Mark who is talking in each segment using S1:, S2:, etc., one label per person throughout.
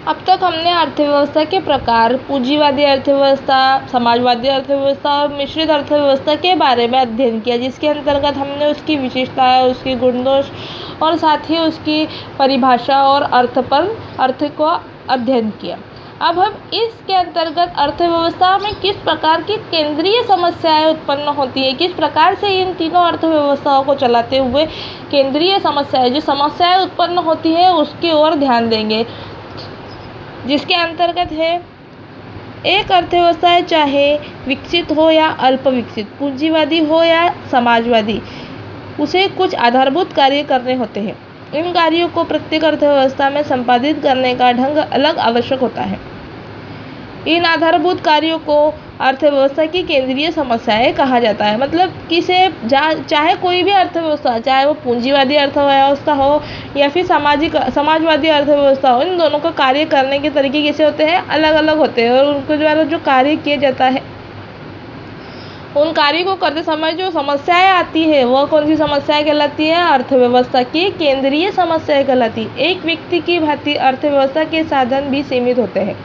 S1: अब तक हमने अर्थव्यवस्था के प्रकार, पूंजीवादी अर्थव्यवस्था, समाजवादी अर्थव्यवस्था और मिश्रित अर्थव्यवस्था के बारे में अध्ययन किया, जिसके अंतर्गत हमने उसकी विशेषताएं, उसके गुण दोष और साथ ही उसकी परिभाषा और अर्थ को अध्ययन किया। अब हम इसके अंतर्गत अर्थव्यवस्था में किस प्रकार की केंद्रीय समस्याएं उत्पन्न होती है, किस प्रकार से इन तीनों अर्थव्यवस्थाओं को चलाते हुए केंद्रीय समस्याएं, जो समस्याएं उत्पन्न होती है उसकी ओर ध्यान देंगे, जिसके अंतर्गत है एक अर्थव्यवस्था चाहे विकसित हो या अल्प विकसित, पूंजीवादी हो या समाजवादी, उसे कुछ आधारभूत कार्य करने होते हैं। इन कार्यों को प्रत्येक अर्थव्यवस्था में संपादित करने का ढंग अलग आवश्यक होता है। इन आधारभूत कार्यों को अर्थव्यवस्था की केंद्रीय समस्याएं कहा जाता है। मतलब चाहे कोई भी अर्थव्यवस्था, चाहे वो पूंजीवादी अर्थव्यवस्था हो या फिर समाजवादी अर्थव्यवस्था हो, इन दोनों का कार्य करने के तरीके कैसे होते हैं, अलग अलग होते हैं। और उनके द्वारा जो कार्य किया जाता है, उन कार्य को करते समय जो समस्याएं आती है वह कौन सी समस्याएं कहलाती है, अर्थव्यवस्था की केंद्रीय समस्याएं कहलाती है। एक व्यक्ति की भांति अर्थव्यवस्था के साधन भी सीमित होते हैं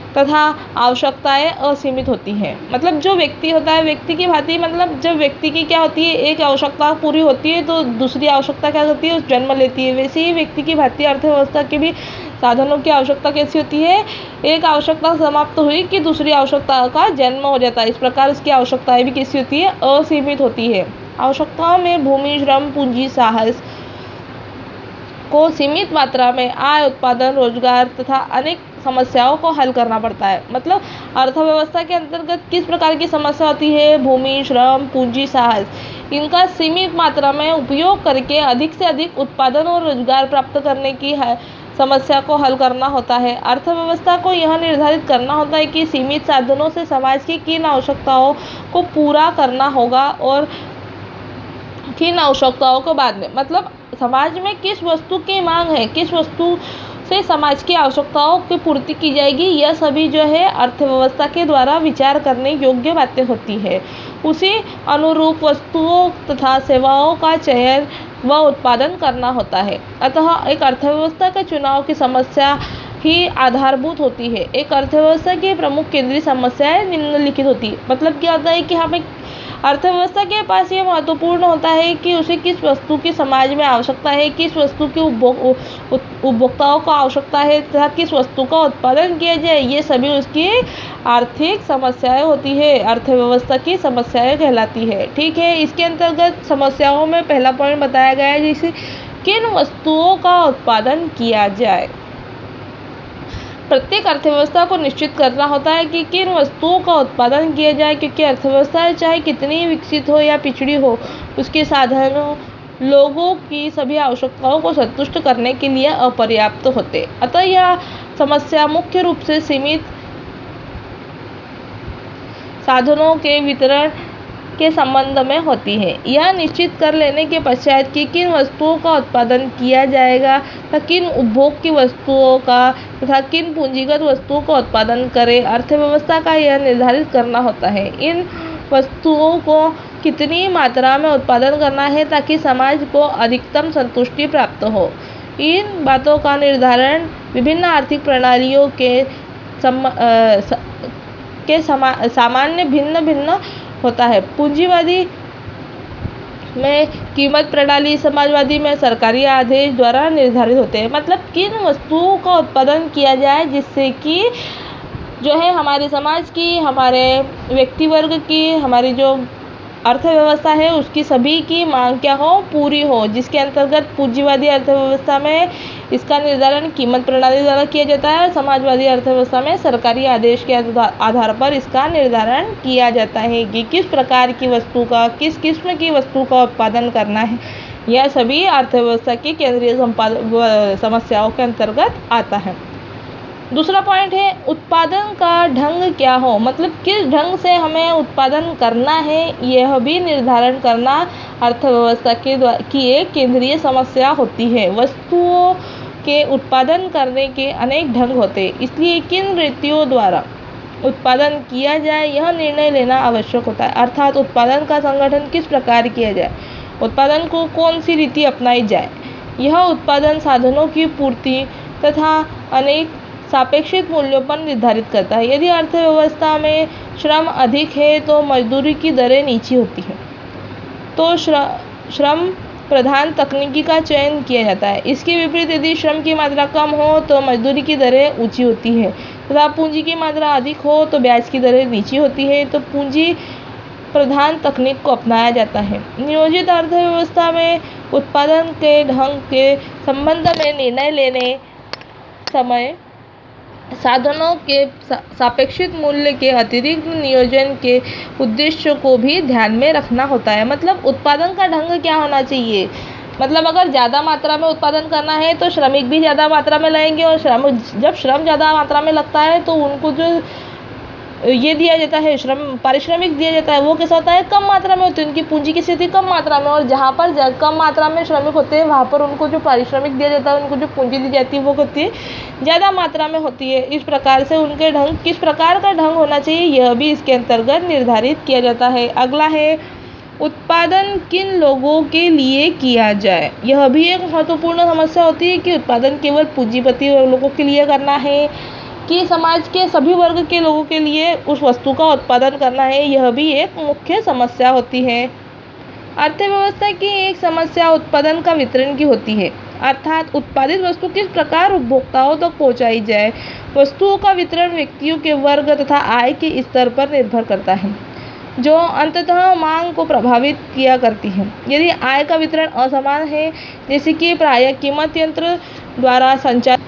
S1: तथा आवश्यकताएं असीमित होती हैं। मतलब जो व्यक्ति होता है, व्यक्ति की भांति, मतलब जब व्यक्ति की क्या होती है, एक आवश्यकता पूरी होती है तो दूसरी आवश्यकता क्या होती है, जन्म लेती है। वैसे ही व्यक्ति की भांति अर्थव्यवस्था के भी साधनों की आवश्यकता कैसी होती है, एक आवश्यकता समाप्त हुई कि दूसरी आवश्यकता का जन्म हो जाता है। इस प्रकार उसकी आवश्यकताएं भी कैसी होती है, असीमित होती है। आवश्यकताओं में भूमि, श्रम, पूंजी, साहस को सीमित मात्रा में आय, उत्पादन, रोजगार तथा अनेक समस्याओं को हल करना पड़ता है। मतलब अर्थव्यवस्था के अंतर्गत किस प्रकार की समस्या होती है, भूमि, श्रम, पूंजी, साहस, इनका सीमित मात्रा में उपयोग करके अधिक से अधिक उत्पादन और रोजगार प्राप्त करने की समस्या को हल करना होता है। अर्थव्यवस्था को यह निर्धारित करना होता है कि सीमित साधनों से समाज की किन आवश्यकताओं को पूरा करना होगा और किन आवश्यकताओं को बाद में। मतलब समाज में किस वस्तु की मांग है, किस वस्तु से समाज की आवश्यकताओं की पूर्ति की जाएगी, यह सभी जो है अर्थव्यवस्था के द्वारा विचार करने योग्य बातें होती है। उसी अनुरूप वस्तुओं तथा सेवाओं का चयन व उत्पादन करना होता है। अतः एक अर्थव्यवस्था के चुनाव की समस्या ही आधारभूत होती है। एक अर्थव्यवस्था की प्रमुख केंद्रीय समस्याएं निम्नलिखित होती है। मतलब क्या होता है कि हमें अर्थव्यवस्था के पास ये महत्वपूर्ण होता है कि उसे किस वस्तु की समाज में आवश्यकता है, किस वस्तु की उपभोक्ताओं को आवश्यकता है तथा किस वस्तु का उत्पादन किया जाए, ये सभी उसकी आर्थिक समस्याएं होती है, अर्थव्यवस्था की समस्याएं कहलाती है। ठीक है, इसके अंतर्गत समस्याओं में पहला पॉइंट बताया गया है, जैसे किन वस्तुओं का उत्पादन किया जाए। प्रत्येक अर्थव्यवस्था को निश्चित करना होता है कि किन वस्तुओं का उत्पादन किया जाए, क्योंकि अर्थव्यवस्था चाहे कितनी विकसित हो या पिछड़ी हो, उसके साधनों लोगों की सभी आवश्यकताओं को संतुष्ट करने के लिए अपर्याप्त होते। अतः यह समस्या मुख्य रूप से सीमित साधनों के वितरण के संबंध में होती है। यह निश्चित कर लेने के पश्चात कि किन वस्तुओं का उत्पादन किया जाएगा तथा किन उपभोग की वस्तुओं का तथा किन पूंजीगत वस्तुओं का उत्पादन करे, अर्थव्यवस्था का यह निर्धारित करना होता है। इन वस्तुओं को कितनी मात्रा में उत्पादन करना है ताकि समाज को अधिकतम संतुष्टि प्राप्त हो। इन बातों का निर्धारण विभिन्न आर्थिक प्रणालियों के सामान्य भिन्न होता है। पूंजीवादी में कीमत प्रणाली, समाजवादी में सरकारी आदेश द्वारा निर्धारित होते हैं। मतलब किन वस्तुओं का उत्पादन किया जाए जिससे कि जो है हमारे समाज की, हमारे व्यक्ति वर्ग की, हमारी जो अर्थव्यवस्था है उसकी सभी की मांग क्या हो, पूरी हो। जिसके अंतर्गत पूंजीवादी अर्थव्यवस्था में इसका निर्धारण कीमत प्रणाली द्वारा किया जाता है और समाजवादी अर्थव्यवस्था में सरकारी आदेश के आधार पर इसका निर्धारण किया जाता है कि किस प्रकार की वस्तु का, किस किस्म की वस्तु का उत्पादन करना है। यह सभी अर्थव्यवस्था की केंद्रीय समस्याओं के अंतर्गत आता है। दूसरा पॉइंट है उत्पादन का ढंग क्या हो, मतलब किस ढंग से हमें उत्पादन करना है, यह भी निर्धारण करना अर्थव्यवस्था की एक केंद्रीय समस्या होती है। वस्तुओं के उत्पादन करने के अनेक ढंग होते हैं, इसलिए किन रीतियों द्वारा उत्पादन किया जाए यह निर्णय लेना आवश्यक होता है। अर्थात उत्पादन का संगठन किस प्रकार किया जाए, उत्पादन को कौन सी रीति अपनाई जाए, यह उत्पादन साधनों की पूर्ति तथा अनेक सापेक्षिक मूल्यों पर निर्धारित करता है। यदि अर्थव्यवस्था में श्रम अधिक है तो मजदूरी की दरें नीची होती हैं, तो श्रम प्रधान तकनीकी का चयन किया जाता है। इसके विपरीत यदि श्रम की मात्रा कम हो तो मजदूरी की दरें ऊंची होती है तथा पूंजी की मात्रा अधिक हो तो ब्याज की दरें नीची होती है, तो पूंजी प्रधान तकनीक को अपनाया जाता है। नियोजित अर्थव्यवस्था में उत्पादन के ढंग के संबंध में निर्णय लेने समय साधनों के सापेक्षिक मूल्य के अतिरिक्त नियोजन के उद्देश्यों को भी ध्यान में रखना होता है। मतलब उत्पादन का ढंग क्या होना चाहिए, मतलब अगर ज़्यादा मात्रा में उत्पादन करना है तो श्रमिक भी ज़्यादा मात्रा में लगेंगे, और जब श्रम ज़्यादा मात्रा में लगता है तो उनको जो ये दिया जाता है पारिश्रमिक दिया जाता है वो कैसा होता है, कम मात्रा में होती है, उनकी पूंजी की स्थिति कम मात्रा में, और जहाँ पर कम मात्रा में श्रमिक होते हैं वहाँ पर उनको जो पारिश्रमिक दिया जाता है, उनको जो पूंजी दी जाती है वो होती है ज़्यादा मात्रा में होती है। इस प्रकार से उनके ढंग किस प्रकार का ढंग होना चाहिए यह भी इसके अंतर्गत निर्धारित किया जाता है। अगला है उत्पादन किन लोगों के लिए किया जाए। यह भी एक महत्वपूर्ण समस्या होती है कि उत्पादन केवल पूंजीपति लोगों के लिए करना है कि समाज के सभी वर्ग के लोगों के लिए उस वस्तु का उत्पादन करना है, यह भी एक मुख्य समस्या होती है। अर्थव्यवस्था की एक समस्या उत्पादन का वितरण की होती है, अर्थात उत्पादित वस्तु किस प्रकार उपभोक्ताओं तक पहुंचाई जाए। वस्तुओं का वितरण व्यक्तियों के वर्ग तथा आय के स्तर पर निर्भर करता है, जो अंततः मांग को प्रभावित किया करती है। यदि आय का वितरण असमान है, जैसे कि प्रायः कीमत यंत्र द्वारा संचालित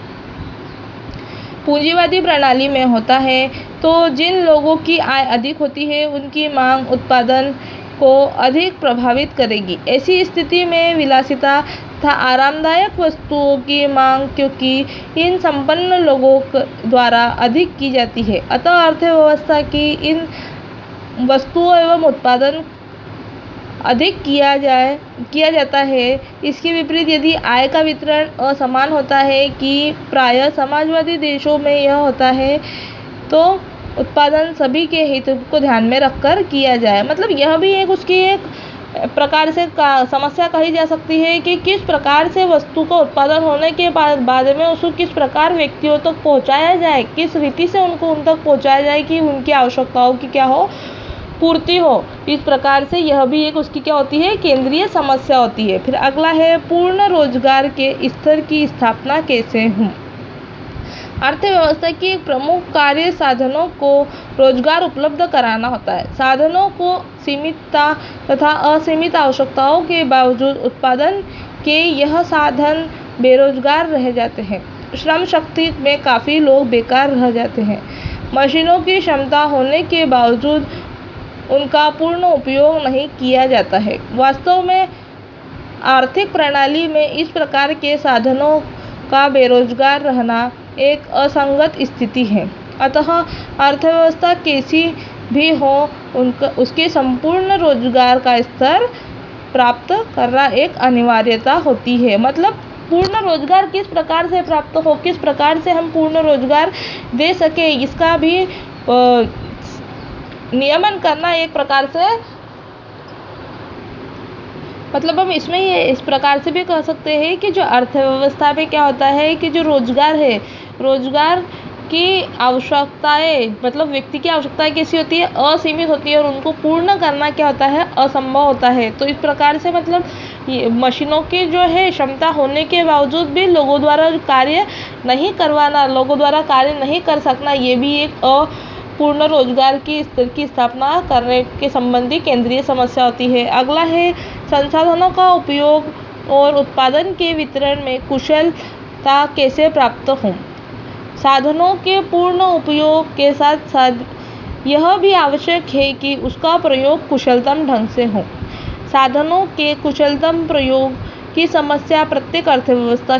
S1: पूंजीवादी प्रणाली में होता है, तो जिन लोगों की आय अधिक होती है उनकी मांग उत्पादन को अधिक प्रभावित करेगी। ऐसी स्थिति में विलासिता तथा आरामदायक वस्तुओं की मांग क्योंकि इन संपन्न लोगों द्वारा अधिक की जाती है, अतः अर्थव्यवस्था की इन वस्तुओं एवं उत्पादन अधिक किया जाता है। इसके विपरीत यदि आय का वितरण असमान होता है कि प्रायः समाजवादी देशों में यह होता है, तो उत्पादन सभी के हित को ध्यान में रखकर किया जाए। मतलब यह भी उसकी एक प्रकार से समस्या कही जा सकती है कि किस प्रकार से वस्तु का उत्पादन होने के बाद में उसको किस प्रकार व्यक्तियों तक पहुंचाया जाए, किस रीति से उनको उन तक पहुंचाया जाए कि उनकी आवश्यकताओं की क्या हो, पूर्ति हो। इस प्रकार से यह भी एक उसकी क्या होती है, केंद्रीय समस्या होती है। फिर अगला है पूर्ण रोजगार के स्तर की स्थापना कैसे हो। अर्थव्यवस्था की एक प्रमुख कार्य साधनों को रोजगार उपलब्ध कराना होता है। साधनों को सीमितता तथा असीमित आवश्यकताओं के बावजूद उत्पादन के यह साधन बेरोजगार रह जाते हैं। श्रम शक्ति में काफ़ी लोग बेकार रह जाते हैं। मशीनों की क्षमता होने के बावजूद उनका पूर्ण उपयोग नहीं किया जाता है। वास्तव में आर्थिक प्रणाली में इस प्रकार के साधनों का बेरोजगार रहना एक असंगत स्थिति है। अतः अर्थव्यवस्था कैसी भी हो उसके संपूर्ण रोजगार का स्तर प्राप्त करना एक अनिवार्यता होती है। मतलब पूर्ण रोजगार किस प्रकार से प्राप्त हो, किस प्रकार से हम पूर्ण रोजगार दे सके, इसका भी नियमन करना एक प्रकार से, मतलब हम इसमें ये इस प्रकार से भी कह सकते हैं कि जो अर्थव्यवस्था में क्या होता है कि जो रोजगार है, रोजगार की आवश्यकताएं, मतलब व्यक्ति की आवश्यकताएं कैसी होती है, असीमित होती है, और उनको पूर्ण करना क्या होता है, असंभव होता है। तो इस प्रकार से मतलब ये मशीनों की जो है क्षमता होने के बावजूद भी लोगों द्वारा कार्य नहीं करवाना, लोगों द्वारा कार्य नहीं कर सकना, ये भी एक पूर्ण रोजगार की स्तर की स्थापना करने के संबंधी केंद्रीय समस्या होती है। अगला है संसाधनों का उपयोग और उत्पादन के वितरण में कुशलता कैसे प्राप्त हो। साधनों के पूर्ण उपयोग के साथ साथ यह भी आवश्यक है कि उसका प्रयोग कुशलतम ढंग से हो। साधनों के कुशलतम प्रयोग की समस्या प्रत्येक अर्थव्यवस्था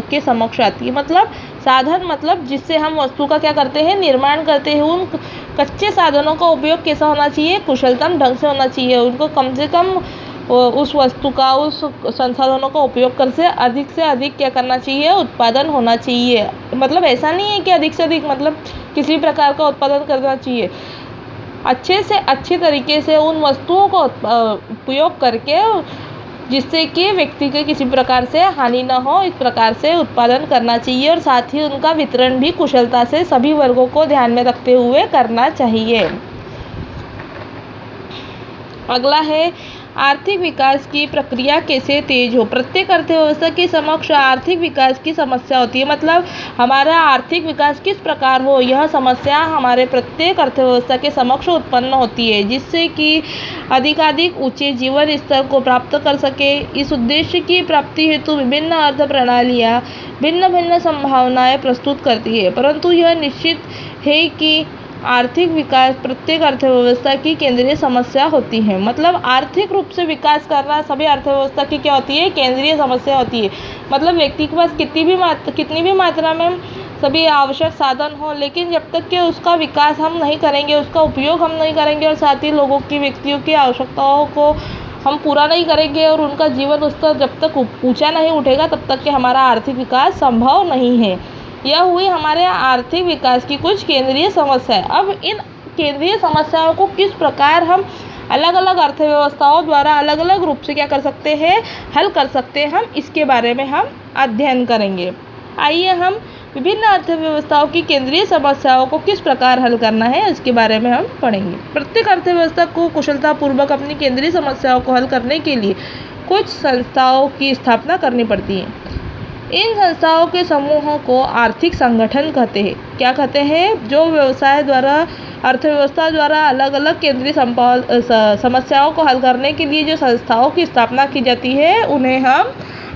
S1: के समक्ष आती है। मतलब साधन मतलब जिससे हम वस्तु का क्या करते हैं, निर्माण करते हैं, उन कच्चे साधनों का उपयोग कैसा होना चाहिए, कुशलतम ढंग से होना चाहिए। उनको कम से कम उस वस्तु का, उस संसाधनों का उपयोग कर से अधिक क्या करना चाहिए, उत्पादन होना चाहिए। मतलब ऐसा नहीं है कि अधिक से अधिक मतलब किसी प्रकार का उत्पादन करना चाहिए, अच्छे से अच्छे तरीके से उन वस्तुओं का उपयोग करके जिससे कि व्यक्ति के किसी प्रकार से हानि न हो, इस प्रकार से उत्पादन करना चाहिए और साथ ही उनका वितरण भी कुशलता से सभी वर्गों को ध्यान में रखते हुए करना चाहिए। अगला है आर्थिक विकास की प्रक्रिया कैसे तेज हो। प्रत्येक अर्थव्यवस्था के समक्ष आर्थिक विकास की समस्या होती है, मतलब हमारा आर्थिक विकास किस प्रकार हो, यह समस्या हमारे प्रत्येक अर्थव्यवस्था के समक्ष उत्पन्न होती है, जिससे कि अधिकाधिक ऊंचे जीवन स्तर को प्राप्त कर सके। इस उद्देश्य की प्राप्ति हेतु विभिन्न अर्थ प्रणालियाँ भिन्न भिन्न संभावनाएं प्रस्तुत करती है, परंतु यह निश्चित है कि आर्थिक विकास प्रत्येक अर्थव्यवस्था की केंद्रीय समस्या होती है। मतलब आर्थिक रूप से विकास करना सभी अर्थव्यवस्था की क्या होती है, केंद्रीय समस्या होती है। मतलब व्यक्ति के पास कितनी भी मात्रा में सभी आवश्यक साधन हो, लेकिन जब तक कि उसका विकास हम नहीं करेंगे, उसका उपयोग हम नहीं करेंगे और साथ ही लोगों की व्यक्तियों की आवश्यकताओं को हम पूरा नहीं करेंगे और उनका जीवन स्तर जब तक ऊंचा नहीं उठेगा, तब तक कि हमारा आर्थिक विकास संभव नहीं है। यह हुई हमारे आर्थिक विकास की कुछ केंद्रीय समस्याएं। अब इन केंद्रीय समस्याओं को किस प्रकार हम अलग अलग अर्थव्यवस्थाओं द्वारा अलग अलग रूप से क्या कर सकते हैं, हल कर सकते हैं, हम इसके बारे में हम अध्ययन करेंगे। आइए हम विभिन्न अर्थव्यवस्थाओं की केंद्रीय समस्याओं को किस प्रकार हल करना है, इसके बारे में हम पढ़ेंगे। प्रत्येक अर्थव्यवस्था को कुशलतापूर्वक अपनी केंद्रीय समस्याओं को हल करने के लिए कुछ संस्थाओं की स्थापना करनी पड़ती है। इन संस्थाओं के समूहों को आर्थिक संगठन कहते हैं। क्या कहते हैं? जो व्यवसाय द्वारा अर्थव्यवस्था द्वारा अलग अलग केंद्रीय समस्याओं को हल करने के लिए जो संस्थाओं की स्थापना की जाती है, उन्हें हम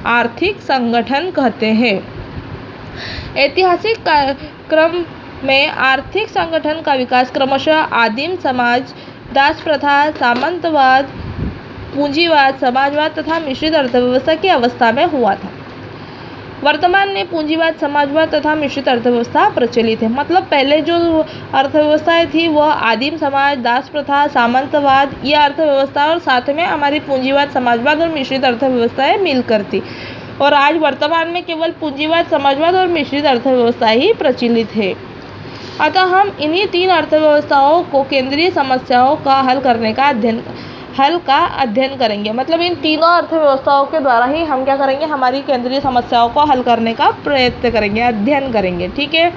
S1: आर्थिक संगठन कहते हैं। ऐतिहासिक क्रम में आर्थिक संगठन का विकास क्रमशः आदिम समाज, दास प्रथा, सामंतवाद, पूंजीवाद, समाजवाद तथा मिश्रित अर्थव्यवस्था की अवस्था में हुआ था। वर्तमान में पूंजीवाद, समाजवाद तथा मिश्रित अर्थव्यवस्था प्रचलित है। मतलब पहले जो अर्थव्यवस्थाएं थी वह आदिम समाज, दास प्रथा, सामंतवाद, ये अर्थव्यवस्था और साथ में हमारी पूंजीवाद, समाजवाद और मिश्रित अर्थव्यवस्थाएं मिलकर थी। और आज वर्तमान में केवल पूंजीवाद, समाजवाद और मिश्रित अर्थव्यवस्था ही प्रचलित है। अतः हम इन्हीं तीन अर्थव्यवस्थाओं को केंद्रीय समस्याओं का हल का अध्ययन करेंगे। मतलब इन तीनों अर्थव्यवस्थाओं के द्वारा ही हम क्या करेंगे, हमारी केंद्रीय समस्याओं को हल करने का प्रयत्न करेंगे, अध्ययन करेंगे। ठीक है।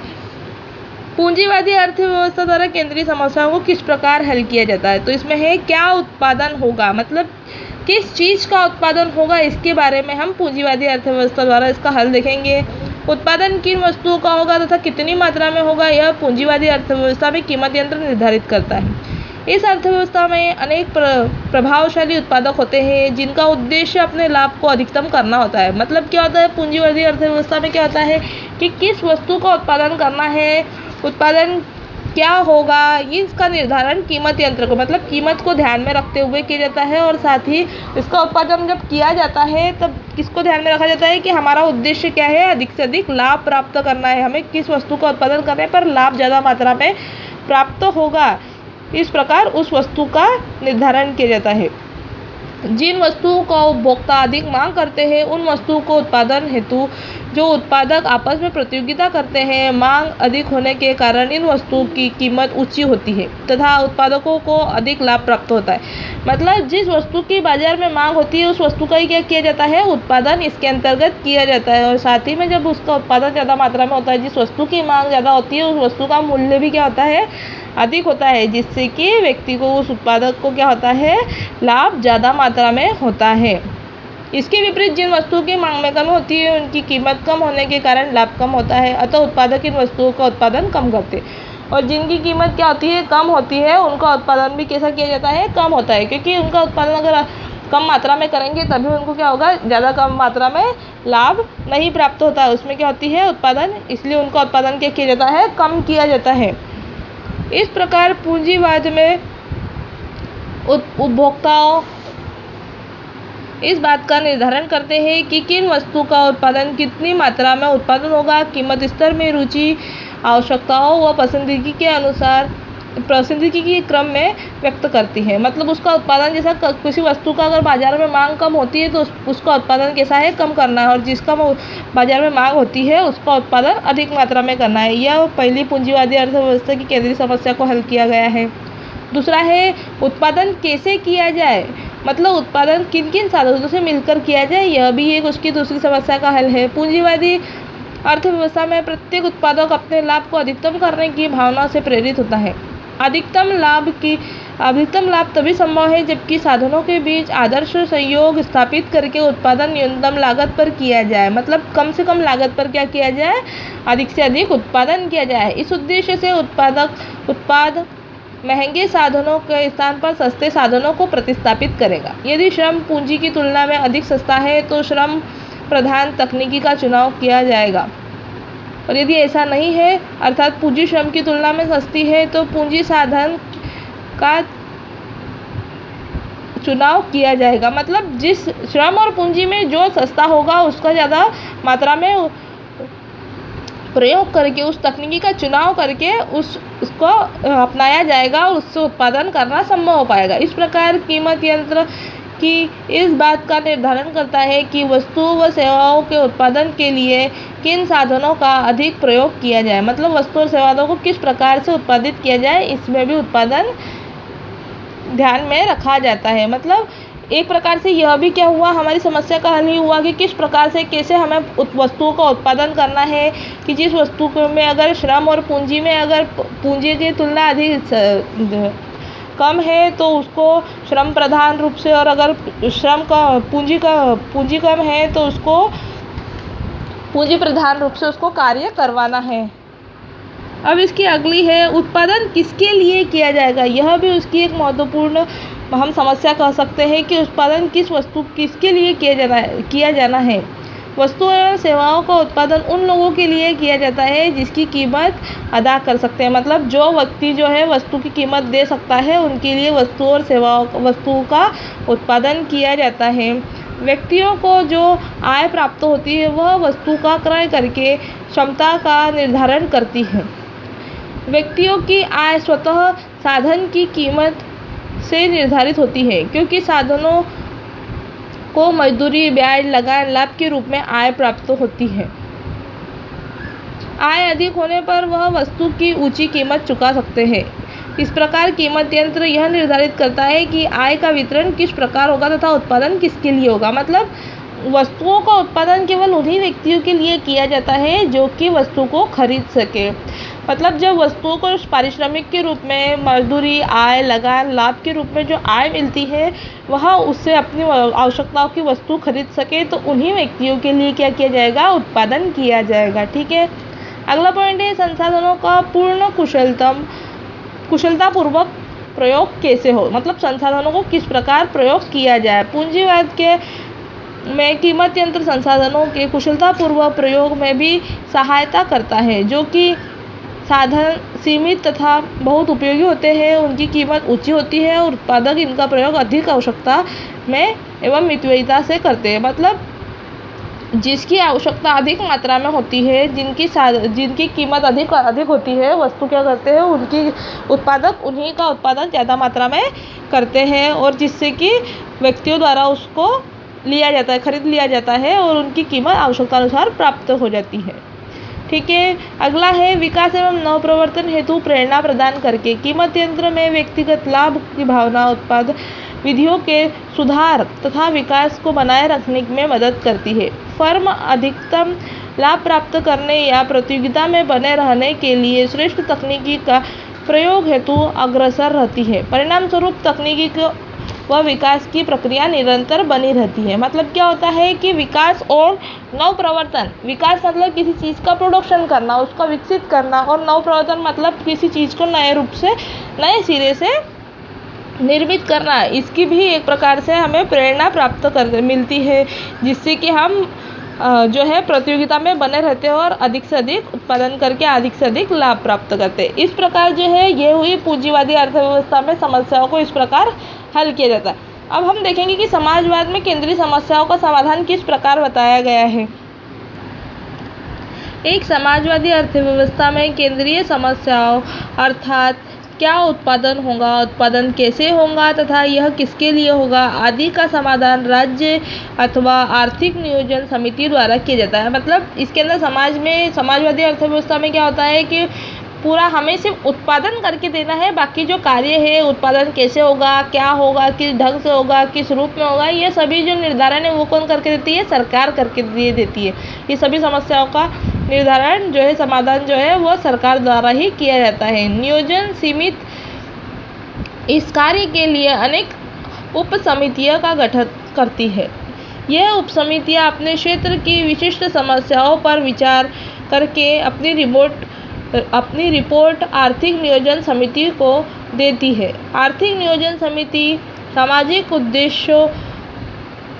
S1: पूंजीवादी अर्थव्यवस्था द्वारा केंद्रीय समस्याओं को किस प्रकार हल किया जाता है, तो इसमें है क्या उत्पादन होगा, मतलब किस चीज़ का उत्पादन होगा, इसके बारे में हम पूंजीवादी अर्थव्यवस्था द्वारा इसका हल देखेंगे। उत्पादन किन वस्तुओं का होगा तथा कितनी मात्रा में होगा, यह पूंजीवादी अर्थव्यवस्था में कीमत यंत्र निर्धारित करता है। इस अर्थव्यवस्था में अनेक प्रभावशाली उत्पादक होते हैं जिनका उद्देश्य अपने लाभ को अधिकतम करना होता है। मतलब क्या होता है, पूंजीवादी अर्थव्यवस्था में क्या होता है कि किस वस्तु का उत्पादन करना है, उत्पादन क्या होगा, इसका निर्धारण कीमत यंत्र को, मतलब कीमत को ध्यान में रखते हुए किया जाता है। और साथ ही इसका उत्पादन जब किया जाता है तब किसको ध्यान में रखा जाता है कि हमारा उद्देश्य क्या है, अधिक से अधिक लाभ प्राप्त करना है, हमें किस वस्तु का उत्पादन करने पर लाभ ज़्यादा मात्रा में प्राप्त होगा, इस प्रकार उस वस्तु का निर्धारण किया जाता है। जिन वस्तुओं का उपभोक्ता अधिक मांग करते हैं, उन वस्तुओं को उत्पादन हेतु जो उत्पादक आपस में प्रतियोगिता करते हैं, मांग अधिक होने के कारण इन वस्तुओं की कीमत ऊंची होती है तथा उत्पादकों को अधिक लाभ प्राप्त होता है। मतलब जिस वस्तु की बाजार में मांग होती है, उस वस्तु का ही क्या किया जाता है, उत्पादन इसके अंतर्गत किया जाता है। और साथ ही में जब उसका उत्पादन ज़्यादा मात्रा में होता है, जिस वस्तु की मांग ज़्यादा होती है, उस वस्तु का मूल्य भी क्या होता है, अधिक होता है, जिससे कि व्यक्ति को, उस उत्पादक को क्या होता है, लाभ ज़्यादा मात्रा में होता है। इसके विपरीत जिन वस्तुओं की मांग में कमी होती है, उनकी कीमत कम होने के कारण लाभ कम होता है, अतः उत्पादक इन वस्तुओं का उत्पादन कम करते हैं। और जिनकी कीमत क्या होती है, कम होती है, उनका उत्पादन भी कैसा किया जाता है, कम होता है, क्योंकि उनका उत्पादन अगर कम मात्रा में करेंगे तभी उनको क्या होगा, ज़्यादा कम मात्रा में लाभ नहीं प्राप्त होता है, उसमें क्या होती है, उत्पादन, इसलिए उनका उत्पादन क्या किया जाता है, कम किया जाता है। इस प्रकार पूंजीवाद में उपभोक्ताओं इस बात का निर्धारण करते हैं कि किन वस्तु का उत्पादन कितनी मात्रा में उत्पादन होगा, कीमत स्तर में रुचि, आवश्यकताओं व पसंदीगी के अनुसार पसंदीगी के क्रम में व्यक्त करती है। मतलब उसका उत्पादन, जैसा किसी वस्तु का अगर बाजार में मांग कम होती है तो उसका उत्पादन कैसा है, कम करना है, और जिसका बाजार में मांग होती है उसका उत्पादन अधिक मात्रा में करना है। यह पहली पूंजीवादी अर्थव्यवस्था की केंद्रीय समस्या को हल किया गया है। दूसरा है उत्पादन कैसे किया जाए। मतलब उत्पादन किन किन साधनों से मिलकर किया जाए, यह भी एक उसकी दूसरी समस्या का हल है। पूंजीवादी अर्थव्यवस्था में प्रत्येक उत्पादक अपने लाभ को अधिकतम करने की भावना से प्रेरित होता है। अधिकतम लाभ तभी संभव है जबकि साधनों के बीच आदर्श संयोग स्थापित करके उत्पादन न्यूनतम लागत पर किया जाए। मतलब कम से कम लागत पर क्या किया जाए, अधिक से अधिक उत्पादन किया जाए। इस उद्देश्य से उत्पाद महंगे साधनों के स्थान पर सस्ते साधनों को प्रतिस्थापित करेगा। यदि श्रम पूंजी की तुलना में अधिक सस्ता है तो श्रम प्रधान तकनीकी का चुनाव किया जाएगा, और यदि ऐसा नहीं है अर्थात पूंजी श्रम की तुलना में सस्ती है तो पूंजी साधन का चुनाव किया जाएगा। मतलब जिस श्रम और पूंजी में जो सस्ता होगा उसका ज़्यादा मात्रा में प्रयोग करके उस तकनीकी का चुनाव करके उसको अपनाया जाएगा और उससे उत्पादन करना संभव हो पाएगा। इस प्रकार कीमत यंत्र की इस बात का निर्धारण करता है कि वस्तुओं व सेवाओं के उत्पादन के लिए किन साधनों का अधिक प्रयोग किया जाए। मतलब वस्तु और सेवाओं को किस प्रकार से उत्पादित किया जाए, इसमें भी उत्पादन ध्यान में रखा जाता है। मतलब एक प्रकार से यह भी क्या हुआ, हमारी समस्या का हल ही हुआ कि किस प्रकार से कैसे हमें वस्तुओं का उत्पादन करना है, कि जिस वस्तु में अगर श्रम और पूंजी में अगर पूंजी की तुलना अधिक कम है तो उसको श्रम प्रधान रूप से, और अगर पूंजी कम है तो उसको पूंजी प्रधान रूप से उसको कार्य करवाना है। अब इसकी अगली है उत्पादन किसके लिए किया जाएगा। यह भी उसकी एक महत्वपूर्ण हम समस्या कह सकते हैं कि उत्पादन किसके लिए किया जाना है। वस्तुओं और सेवाओं का उत्पादन उन लोगों के लिए किया जाता है जिसकी कीमत अदा कर सकते हैं। मतलब जो व्यक्ति जो है वस्तु की कीमत दे सकता है उनके लिए वस्तुओं का उत्पादन किया जाता है। व्यक्तियों को जो आय प्राप्त होती है वह वस्तु का क्रय करके क्षमता का निर्धारण करती है। व्यक्तियों की आय स्वतः साधन की कीमत से निर्धारित होती है, क्योंकि साधनों को मजदूरी, ब्याज, लगान, लाभ के रूप में आय प्राप्त होती है। आय अधिक होने पर वह वस्तु की ऊंची कीमत चुका सकते हैं। इस प्रकार कीमत यंत्र यह निर्धारित करता है कि आय का वितरण किस प्रकार होगा तथा उत्पादन किसके लिए होगा। मतलब वस्तुओं का उत्पादन केवल उन्हीं व्यक्तियों के लिए किया जाता है जो कि वस्तु को खरीद सके। मतलब जब वस्तुओं को पारिश्रमिक के रूप में मजदूरी, आय, लगान, लाभ के रूप में जो आय मिलती है वह उससे अपनी आवश्यकताओं की वस्तु खरीद सके तो उन्हीं व्यक्तियों के लिए क्या किया जाएगा, उत्पादन किया जाएगा। ठीक है। अगला पॉइंट है संसाधनों का पूर्ण कुशलतापूर्वक प्रयोग कैसे हो। मतलब संसाधनों को किस प्रकार प्रयोग किया जाए। पूंजीवाद में कीमत यंत्र संसाधनों के कुशलतापूर्वक प्रयोग में भी सहायता करता है। जो कि साधन सीमित तथा बहुत उपयोगी होते हैं, उनकी कीमत ऊंची होती है और उत्पादक इनका प्रयोग अधिक आवश्यकता में एवं मितव्ययिता से करते हैं। मतलब जिसकी आवश्यकता अधिक मात्रा में होती है, जिनकी कीमत अधिक होती है, वस्तु क्या करते हैं, उनकी उत्पादक उन्हीं का उत्पादन ज़्यादा मात्रा में करते हैं और जिससे कि व्यक्तियों द्वारा उसको खरीद लिया जाता है और उनकी कीमत आवश्यकता अनुसार प्राप्त हो जाती है। ठीक है। अगला है विकास एवं नवप्रवर्तन हेतु प्रेरणा प्रदान करके। कीमत यंत्र में व्यक्तिगत लाभ की भावना उत्पाद विधियों के सुधार तथा विकास को बनाए रखने में मदद करती है। फर्म अधिकतम लाभ प्राप्त करने या प्रतियोगिता में बने रहने के लिए श्रेष्ठ तकनीकी का प्रयोग हेतु अग्रसर रहती है। परिणाम स्वरूप तकनीकी व विकास की प्रक्रिया निरंतर बनी रहती है। मतलब क्या होता है कि विकास और नवप्रवर्तन, विकास मतलब किसी चीज़ का प्रोडक्शन करना, उसका विकसित करना, और नवप्रवर्तन मतलब किसी चीज़ को नए रूप से, नए सिरे से निर्मित करना। इसकी भी एक प्रकार से हमें प्रेरणा मिलती है, जिससे कि हम जो है प्रतियोगिता में बने रहते हैं और अधिक से अधिक उत्पादन करके अधिक से अधिक लाभ प्राप्त करते हैं। इस प्रकार जो है ये हुई पूंजीवादी अर्थव्यवस्था में समस्याओं को इस प्रकार हल किया जाता है। अब हम देखेंगे कि समाजवाद में केंद्रीय समस्याओं का समाधान किस प्रकार बताया गया है। एक समाजवादी अर्थव्यवस्था में केंद्रीय समस्याओं अर्थात क्या उत्पादन होगा, उत्पादन कैसे होगा तथा यह किसके लिए होगा आदि का समाधान राज्य अथवा आर्थिक नियोजन समिति द्वारा किया जाता है। मतलब इसके अंदर समाजवादी अर्थव्यवस्था में क्या होता है कि पूरा हमें सिर्फ उत्पादन करके देना है, बाकी जो कार्य है उत्पादन कैसे होगा, क्या होगा, किस ढंग से होगा, किस रूप में होगा, ये सभी जो निर्धारण है वो कौन करके देती है, सरकार करके दे देती है। ये सभी समस्याओं का निर्धारण जो है, समाधान जो है वो सरकार द्वारा ही किया जाता है। नियोजन सीमित इस कार्य के लिए अनेक उप समितियों का गठन करती है। यह उप समितियाँ अपने क्षेत्र की विशिष्ट समस्याओं पर विचार करके अपनी रिपोर्ट आर्थिक नियोजन समिति को देती है। आर्थिक नियोजन समिति सामाजिक उद्देश्यों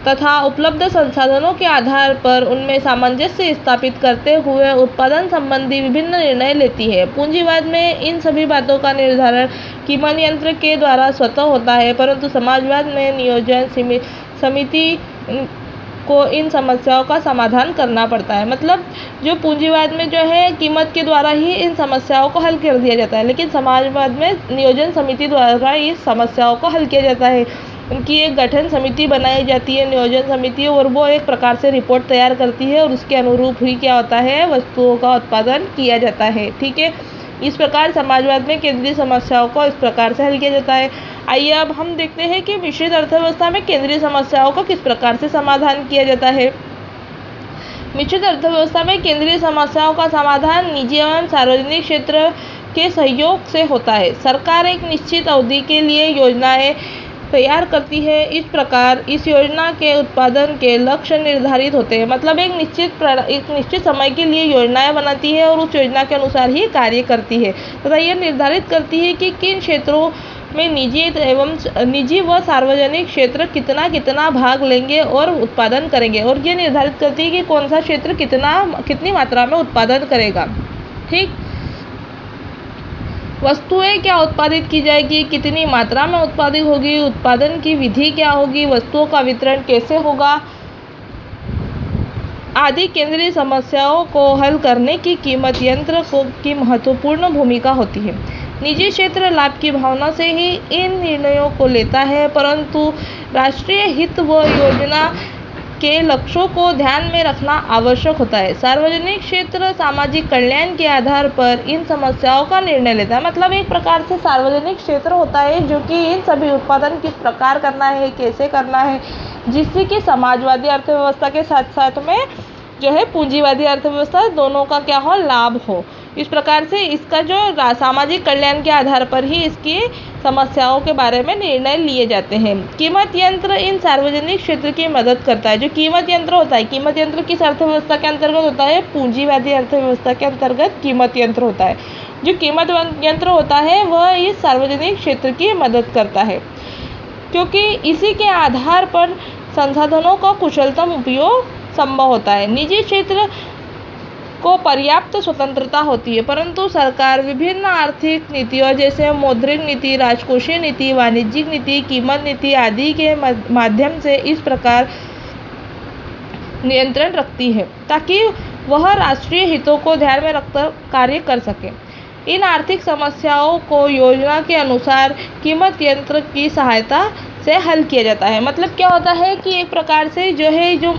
S1: तथा उपलब्ध संसाधनों के आधार पर उनमें सामंजस्य स्थापित करते हुए उत्पादन संबंधी विभिन्न निर्णय लेती है। पूंजीवाद में इन सभी बातों का निर्धारण कीमत यंत्र के द्वारा स्वतः होता है, परंतु समाजवाद में नियोजन समिति को इन समस्याओं का समाधान करना पड़ता है। मतलब जो पूंजीवाद में जो है कीमत के द्वारा ही इन समस्याओं को हल कर दिया जाता है, लेकिन समाजवाद में नियोजन समिति द्वारा इस समस्याओं को हल किया जाता है। उनकी एक गठन समिति बनाई जाती है नियोजन समिति, और वो एक प्रकार से रिपोर्ट तैयार करती है और उसके अनुरूप ही क्या होता है, वस्तुओं का उत्पादन किया जाता है। ठीक है, इस प्रकार समाजवाद में केंद्रीय समस्याओं को इस प्रकार से हल किया जाता है। आइए अब हम देखते हैं कि मिश्रित अर्थव्यवस्था में केंद्रीय समस्याओं को किस प्रकार से समाधान किया जाता है। मिश्रित अर्थव्यवस्था में केंद्रीय समस्याओं का समाधान निजी एवं सार्वजनिक क्षेत्र के सहयोग से होता है। सरकार एक निश्चित अवधि के लिए योजनाएं तैयार करती है। इस प्रकार इस योजना के उत्पादन के लक्ष्य निर्धारित होते हैं। मतलब एक निश्चित समय के लिए योजनाएं बनाती है और उस योजना के अनुसार ही कार्य करती है तथा यह निर्धारित करती है कि किन क्षेत्रों में निजी व सार्वजनिक क्षेत्र कितना भाग लेंगे और उत्पादन करेंगे, और ये निर्धारित करती है कि कौन सा क्षेत्र कितनी मात्रा में उत्पादन करेगा। ठीक, वस्तुएं क्या उत्पादित की जाएगी, कितनी मात्रा में उत्पादित होगी, उत्पादन की विधि क्या होगी, वस्तुओं का वितरण कैसे होगा आदि केंद्रीय समस्याओं को हल करने की कीमत यंत्र की महत्वपूर्ण भूमिका होती है। निजी क्षेत्र लाभ की भावना से ही इन निर्णयों को लेता है, परंतु राष्ट्रीय हित व योजना के लक्ष्यों को ध्यान में रखना आवश्यक होता है। सार्वजनिक क्षेत्र सामाजिक कल्याण के आधार पर इन समस्याओं का निर्णय लेता है। मतलब एक प्रकार से सार्वजनिक क्षेत्र होता है जो कि इन सभी उत्पादन किस प्रकार करना है, कैसे करना है, जिससे कि समाजवादी अर्थव्यवस्था के साथ साथ में जो है पूंजीवादी अर्थव्यवस्था दोनों का क्या हो, लाभ हो। इस प्रकार से इसका जो सामाजिक कल्याण के आधार पर ही इसकी समस्याओं के बारे में निर्णय लिए जाते हैं। कीमत यंत्र इन सार्वजनिक क्षेत्र की मदद करता है। जो कीमत यंत्र होता है, कीमत यंत्र किस अर्थव्यवस्था के अंतर्गत होता है, पूंजीवादी अर्थव्यवस्था के अंतर्गत कीमत यंत्र होता है। जो कीमत यंत्र होता है वह इस सार्वजनिक क्षेत्र की मदद करता है, क्योंकि इसी के आधार पर संसाधनों का कुशलतम उपयोग संभव होता है। निजी क्षेत्र को पर्याप्त स्वतंत्रता होती है, परंतु सरकार विभिन्न आर्थिक नीतियों जैसे मौद्रिक नीति, राजकोषीय नीति, वाणिज्यिक नीति, कीमत नीति आदि के माध्यम से इस प्रकार नियंत्रण रखती है ताकि वह राष्ट्रीय हितों को ध्यान में रखकर कार्य कर सके। इन आर्थिक समस्याओं को योजना के अनुसार कीमत यंत्र की सहायता से हल किया जाता है। मतलब क्या होता है कि एक प्रकार से जो है जो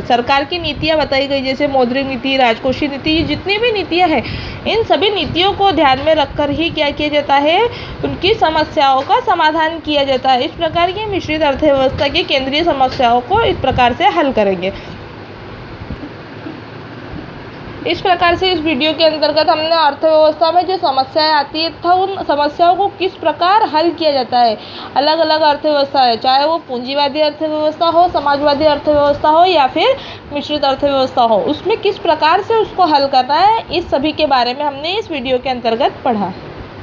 S1: सरकार की नीतियाँ बताई गई जैसे मौद्रिक नीति, राजकोषीय नीति, जितनी भी नीतियाँ हैं इन सभी नीतियों को ध्यान में रखकर ही क्या किया जाता है, उनकी समस्याओं का समाधान किया जाता है। इस प्रकार की मिश्रित अर्थव्यवस्था की केंद्रीय समस्याओं को इस प्रकार से हल करेंगे। इस प्रकार से इस वीडियो के अंतर्गत हमने अर्थव्यवस्था में जो समस्याएं आती है तथा उन समस्याओं को किस प्रकार हल किया जाता है, अलग अलग अर्थव्यवस्था है, चाहे वो पूंजीवादी अर्थव्यवस्था हो, समाजवादी अर्थव्यवस्था हो या फिर मिश्रित अर्थव्यवस्था हो, उसमें किस प्रकार से उसको हल करना है, इस सभी के बारे में हमने इस वीडियो के अंतर्गत पढ़ा।